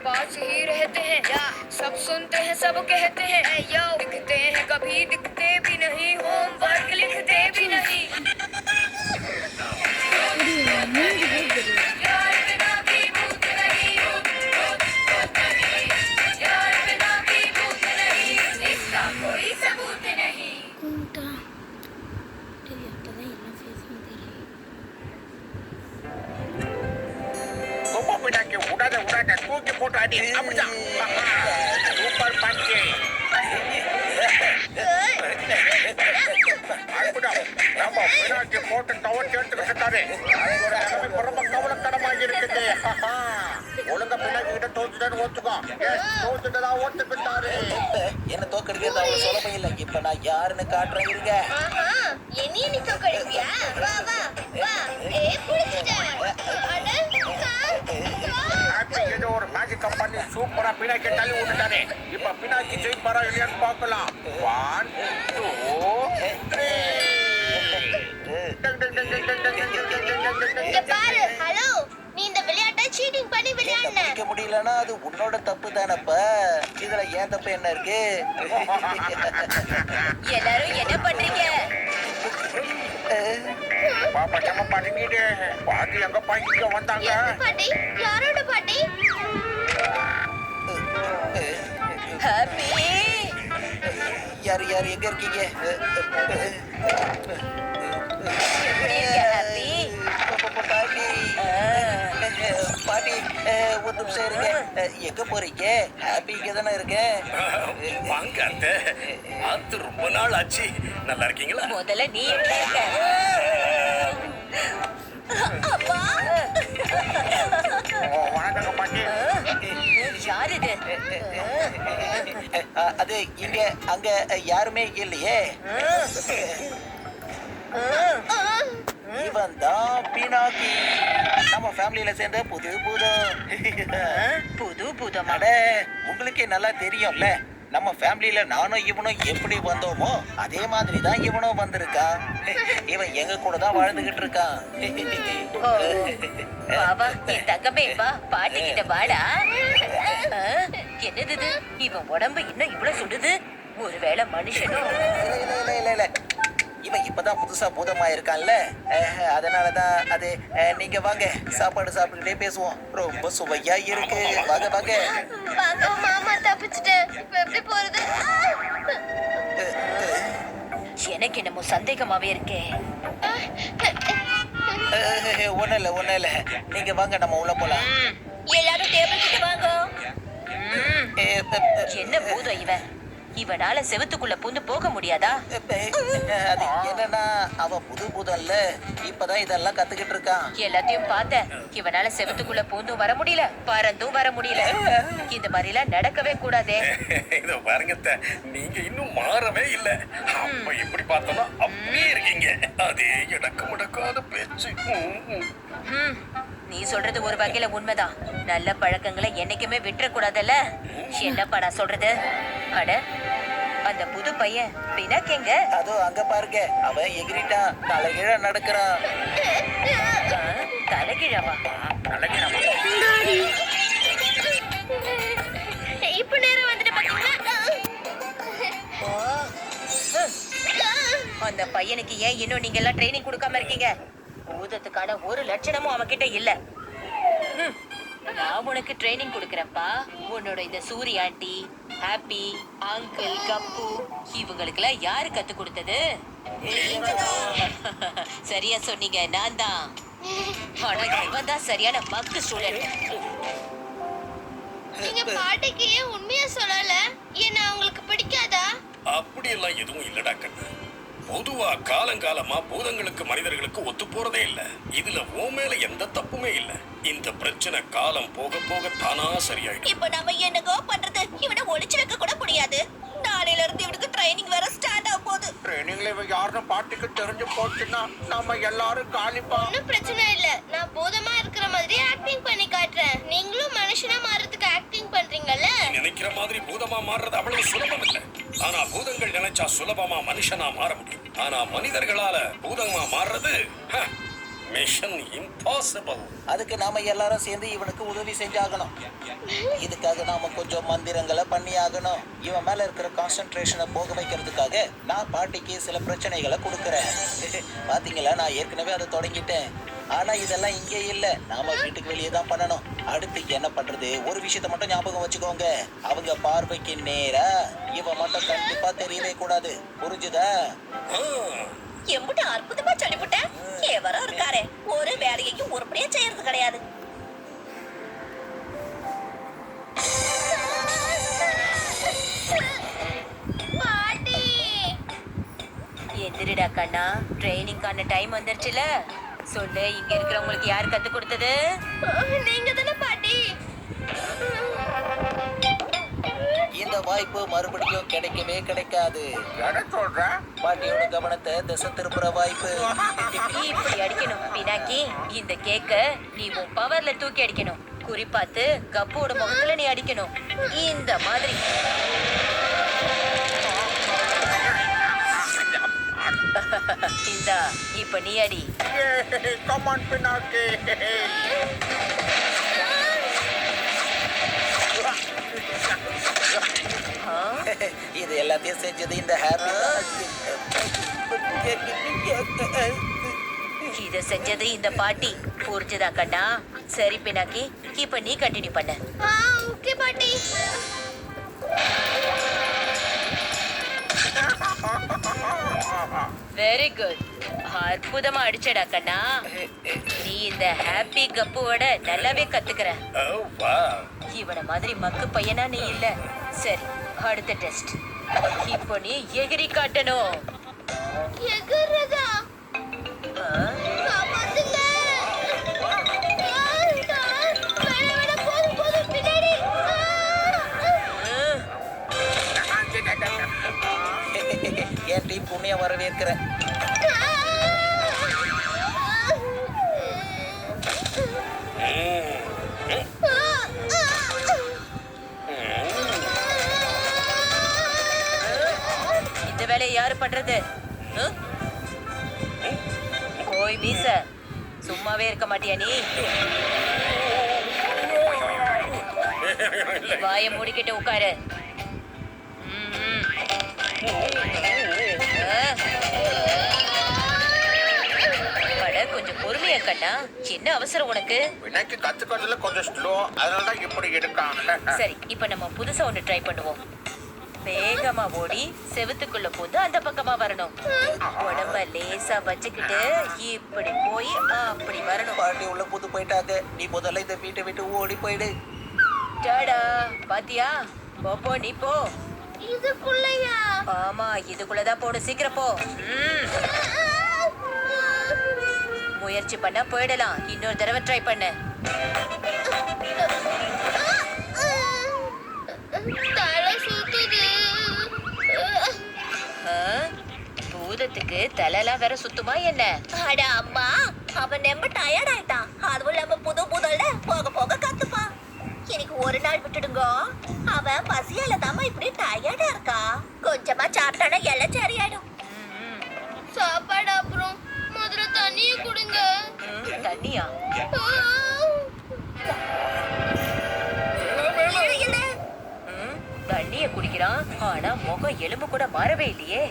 पास ही रहते हैं, सब सुनते हैं सब कहते हैं, यो दिखते हैं कभी दिखते भी नहीं, होमवर्क लिखते भी नहीं। यार बिना भी भूत नहीं, भूत नहीं, यार बिना भी भूत नहीं, इसका कोई सबूत नहीं। உடாத தூக்கி போட்டு அடி. அப்படிதான். சூப்பர் பஞ்சு. அற்புதம். நம்ம பினாக்கி போட்டு கவர் எடுத்துக்கிட்டாரு. ரொம்ப கவலைக்கிடமாக இருக்குது. ஒழுங்க பினாக்கி கிட்ட தோத்துட்டேன்னு ஒத்துக்கோ. தோத்துட்டதா ஒத்துக்கிட்டாரு. என்ன தோக்கடிக்கிறது அவ்வளவு சுலபம் இல்லை. இப்ப நான் யாருன்னு காட்டுறேன் இருங்க. என்னைய நீ தோக்கடிப்பியா? வா வா வா. புடிச்சிட்டேன். ஏதோ ஒரு மேஜிக் பண்ணி சூப்பரா பினாக்கி தள்ளி விட்டுட்டாரு. இப்ப பினாக்கி ஜெயிப்பாரா இல்லையான்னு பார்க்கலாம். 1 2 3 பாரு. ஹலோ, நீ இந்த விளையாட்டை சீட்டிங் பண்ணி விளையாடுன. ஜெயிக்க முடியலன்னா அது உன்னோட தப்பு தானப்பா. இதுல ஏன் தப்பு என்ன இருக்கு? எல்லாரும் என்ன பண்றீங்க? பாப்பா நம்ம பண்ணிட்டு பாட்டி எங்க பாட்டிங்க வந்தாங்க. பாட்டி யாரோட பாட்டி? ஹாப்பி யார் யார் எங்க இருக்கீங்க? ஹாப்பி பாட்டி பாட்டி ஒரு நிமிஷம் இருங்க. எங்க போறீங்க? ஹாப்பி இங்க தானே இருக்கேன். வாங்க அத்தை. அது ரொம்ப நாள் ஆச்சு. நல்லா இருக்கீங்களா? முதல்ல நீ எப்படி இருக்க? அப்பா வணக்கங்க பாட்டி. யார் இது? அது இங்க அங்க யாருமே இல்லையே. இவன் தான் பினாக்கி. நம்ம ஃபேமிலியில சேர்ந்த புது பூதம். அட உங்களுக்கே நல்லா தெரியும்ல. நம்ம ஃபேமிலியில நானும் இவனும் எப்படி வந்தோமோ அதே மாதிரி தான் இவனும் வந்திருக்கான். இவன் எங்க கூட தான் வாழ்ந்துகிட்டு இருக்கான். பாபா என் தங்கமே வா, பாட்டி கிட்ட வாடா. என்னது இது? இவன் உடம்பு இன்னும் இவ்வளவு சுடுது. ஒருவேளை மனுஷனும் இல்ல இவன் இப்பதான் புதுசா பூதமா இருக்கான்ல. அதனாலதான் அது. நீங்க வாங்க சாப்பாடு சாப்பிட்டுக்கிட்டே பேசுவோம். ரொம்ப சுவையா இருக்கு. வாங்க வாங்க. மாமா தப்பிச்சிட்டேன். இப்ப எப்படி போறது? எனக்கு என்னமோ சந்தேகமாவே இருக்கே. ஒண்ணும் இல்ல நீங்க வாங்க, நம்ம உள்ள போலாம். எல்லாரும் டேபிள் கிட்ட வாங்க. என்ன பூதம் இவன்? இவனால செவத்துக்குள்ள பூந்து போக முடியாதா? அது என்னன்னா அவன் புது பூதம்ல. இப்பதான் இதெல்லாம் கத்துக்கிட்டு இருக்கான். எல்லாத்தையும் பார்த்தேன். இவனால செவத்துக்குள்ள பூந்தும் வர முடியல, பறந்தும் வர முடியல. இந்த மாதிரி எல்லாம் நடக்கவே கூடாதே. இதோ பாருங்க அத்தை, நீங்க இன்னும் மாறவே இல்ல. அப்ப இப்படி பார்த்தோம்னா அப்படியே இருக்கீங்க. அதே இடக்கு முடக்காத பேச்சு. நீ சொல்றது ஒரு வகையில உண்மைதான். நல்ல பழக்கங்களை என்னைக்குமே விட்டுற கூடாதுல்ல. என்னப்பா நான் சொல்றது? அட அந்த புது பையன் பினாக்கேங்க. அதோ அங்க பாருங்க, அவன் எகிரிட்டான். தலைகீழ நடக்கிறான். தலைகீழவா? இப்ப நேரம் வந்துட்டு பாத்தீங்களா? அந்த பையனுக்கு ஏன் இன்னும் நீங்க எல்லாம் ட்ரைனிங் கொடுக்காம இருக்கீங்க? பூதத்துக்கான ஒரு லட்சணமும் அவன்கிட்ட இல்ல. நான் உனக்கு ட்ரைனிங் கொடுக்கறேன்ப்பா. உன்னோட இந்த சூரி ஆண்டி, ஹாப்பி, அங்கிள், கப்பு இவங்களுக்கெல்லாம் யாரு கத்து கொடுத்தது? சரியா சொன்னீங்க, நான் தான். ஆனா இவன் தான் சரியான மக்கு ஸ்டூடெண்ட். நீங்க பாட்டிக்கு ஏன் உண்மையா சொல்லல? என்ன அவங்களுக்கு பிடிக்காதா? அப்படியெல்லாம் எதுவும் இல்லடா கண்ணு. பொதுவா காலங்காலமா பூதங்களுக்கு மனிதர்களுக்கு ஒத்து போறதே இல்ல. இதுல ஓ மேல எந்த தப்புமே இல்ல. இந்த பிரச்சனை காலம் போக போக தானா சரியாயிடும். இப்ப நாம என்னகோ பண்றது? இவனை ஒளிச்சு வைக்க கூட முடியாது. நாளையில இருந்து இவனுக்கு ட்ரைனிங் வேற ஸ்டார்ட் ஆக போகுது. ட்ரைனிங்ல இவன் யாருன்னு பாட்டிக்கு தெரிஞ்சு போச்சுன்னா நாம எல்லாரும் காலிப்பா. ஒன்னும் பிரச்சனை இல்ல. நான் பூதமா இருக்கிற மாதிரி ஆக்டிங் பண்ணி காட்டுறேன். நீங்களும் மனுஷனா மாறதுக்கு ஆக்டிங் பண்றீங்கல்ல? நினைக்கிற மாதிரி பூதமா மாறுறது அவ்வளவு சுலபம் இல்ல. ஆனா பூதங்கள் நினைச்சா சுலபமா மனுஷனா மாற முடியும். ஆனா மனிதர்களால பூதமா மாறுறது மிஷன் இம்பாசிபிள். அதுக்கு நாம எல்லாரும் சேர்ந்து இவனுக்கு உதவி செஞ்சாகணும். இதுக்காக நாம கொஞ்சம் மந்திரங்களை பண்ணி ஆகணும். இவன் மேல இருக்கிற கான்சென்ட்ரேஷனை போக வைக்கிறதுக்காக நான் பாட்டிக்கு சில பிரச்சனைகளை கொடுக்கறேன். பாத்தீங்களா, நான் ஏற்கனவே அதை தொடங்கிட்டேன். ஆனா இதெல்லாம் இங்கே இல்ல, நாம வீட்டுக்கு வெளியே தான் பண்ணணும். அடுத்து என்ன பண்றது? ஒரு விஷயத்த மட்டும் ஞாபகம் வச்சுக்கோங்க, அவங்க பார்வைக்கு நேரா இவன் மட்டும் கண்டிப்பா தெரியவே கூடாது. புரிஞ்சுதா? எம்பிட்டு அற்புதமா சொல்லிவிட்டேன். எவரோ இருக்காரு, ஒரு வேலையையும் உருப்படியா செய்யறது கிடையாது. பாட்டி எந்திரிடா கண்ணா, ட்ரைனிங்கான டைம் வந்துருச்சுல. சொல்லு, இங்க இருக்கிறவங்களுக்கு யார் கத்து கொடுத்தது? நீங்க தானே பாட்டி? இந்த வாய்ப்பு மறுபடியும் கிடைக்கவே கிடைக்காது. எதை சொல்ற? பாட்டியோட கவனத்தை திசை திருப்புற வாய்ப்பு. நீ இப்படி அடிக்கணும் பினாக்கி. இந்த கேக்க நீ உன் பவர்ல தூக்கி அடிக்கணும். குறிப்பாத்து கப்போட முகத்துல நீ அடிக்கணும். இந்த மாதிரி. இந்தா, இப்ப நீ அடி. Come on, Pinocchio. ஆ? இது எல்லாத்தையும் செஞ்சது இந்த ஹாப்பி. இத செஞ்சது இந்த பாட்டி. புரிஞ்சுதா கண்ணா? சரி பினாக்கி, இப்ப நீ கண்டினியூ பண்ண. ஓகே பாட்டி. Very good. அற்புதமா அடிச்சடா கண்ணா. நீ இந்த ஹாப்பி கப்புவோட நல்லாவே கத்துக்கிற. Oh, wow. இவன மாதிரி மக்கு பையனா நீ இல்ல. சரி, அடுத்த டெஸ்ட். இப்போ நீ எகிரி காட்டணும். எகுறதா? ஆ? காப்பாத்துங்க. வேணா, போதும், பின்னாடி. என் டீம் புண்ணியம் வரவேற்கிறேன். இந்த வேலையை யாரு பண்றது? ஓய் மீச, சும்மாவே இருக்க மாட்டியா நீ? வாயை மூடிக்கிட்டு உட்காரு. கொஞ்சம் பொறுமையா கண்ணா, என்ன அவசரம் உனக்கு? பினாக்கி கத்துக்கிறதுல கொஞ்சம் ஸ்லோ, அதனாலதான் இப்படி எடுக்கான். சரி, இப்ப நம்ம புதுசா ஒண்ணு ட்ரை பண்ணுவோம். வேகமா ஓடி செவுத்துக்குள்ள போந்து அந்த பக்கமா வரணும். உடம்ப லேசா வச்சுக்கிட்டு இப்படி போய் அப்படி வரணும். பாட்டி உள்ள புது போயிட்டாங்க. நீ முதல்ல இந்த வீட்டை விட்டு ஓடி போயிடு. டாடா, பாத்தியா? போ நீ போ. இதுக்குள்ளயா? ஆமா, இதுக்குள்ளதான் போடு. சீக்கிரம் போ. முயற்சி பண்ணா போயிடலாம். இன்னொரு தடவை ட்ரை பண்ணு. தலை சுத்துது. ஆ? பூதத்துக்கு தலைலாம் வேற சுத்துமா என்ன? அட அம்மா, அவன் ரொம்ப டயர்ட் ஆயிட்டான். அதுவும் இல்லாம புது புதல்ல போக போக கத்துப்பான். எனக்கு ஒரு நாள் விட்டுடுங்க. அவன் பசியால தாம இப்படி டயர்டா இருக்கா. கொஞ்சமா சாப்பிட்டானா எல்லாம் சரியாயிடும். சாப்பாடு அப்புறம் முதல்ல தண்ணிய குடுங்க. தண்ணியா? தண்ணிய குடிக்கிறான், ஆனா முகம் எலும்பு கூட மாறவே இல்லையே.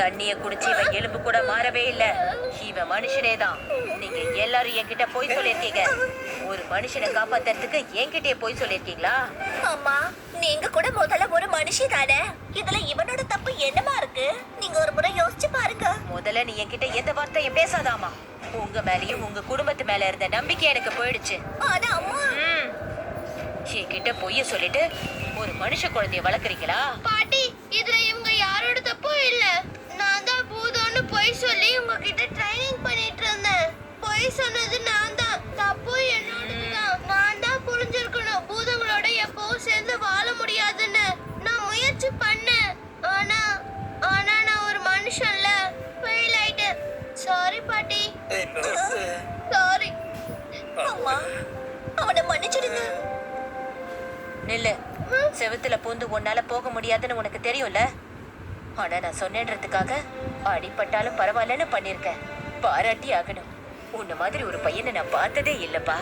தண்ணிய குடிச்சு இவன் எலும்பு கூட மாறவே இல்ல. இவன் மனுஷனே தான். நீங்க எல்லாரும் என்கிட்ட போய் சொல்லிருக்கீங்க. ஒரு மனுஷனை காப்பாத்துறதுக்கு என்கிட்டயே போய் சொல்லிருக்கீங்களா? அம்மா, நீங்க கூட முதல்ல ஒரு மனுஷி தானே. இதுல இவனோட தப்பு என்னமா இருக்கு? நீங்க ஒரு முறை யோசிச்சு பாருங்க. முதல்ல நீ என்கிட்ட எந்த வார்த்தையும் பேசாதாமா. உங்க மேலயும் உங்க குடும்பத்து மேல இருந்த நம்பிக்கை எனக்கு போயிடுச்சு. ஆனா அம்மா, என்கிட்ட பொய்ய சொல்லிட்டு ஒரு மனுஷ குழந்தைய வளர்க்குறீங்களா? பாட்டி, இதுல இவங்க யாரோட தப்பும் இல்ல. நான் தான் பூதம்னு பொய் சொல்லி உங்ககிட்ட ட்ரைனிங் பண்ணிட்டு இருந்தேன். பொய் சொன்னது நான் தான். தப்பு என்னோடதுதான். நான் தான் புரிஞ்சிருக்கணும் பூதங்களோட எப்பவும் சேர்ந்து வாழ முடியாதுன்னு. நான் முயற்சி பண்ணேன். ஆனா நான் ஒரு மனுஷன்ல ஃபெயில் ஆயிட்டேன். சாரி பாட்டி. சாரி அம்மா, அவனை மன்னிச்சிடுங்க. நில்லு. செவுத்துல பூந்து உன்னால போக முடியாதுன்னு உனக்கு தெரியும்ல. ஆனா நான் சொன்னேன்றதுக்காக அடிபட்டாலும் பரவாயில்லன்னு பண்ணிருக்கேன். பாராட்டி ஆகணும். உன்ன மாதிரி ஒரு பையனை நான் பார்த்ததே இல்லப்பா.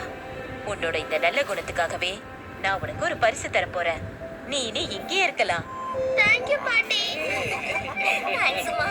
உன்னோட இந்த நல்ல குணத்துக்காகவே நான் உனக்கு ஒரு பரிசு தர போறேன். நீ இனி இங்கே இருக்கலாம். தேங்க்யூ பாட்டி. தேங்க்ஸ்மா.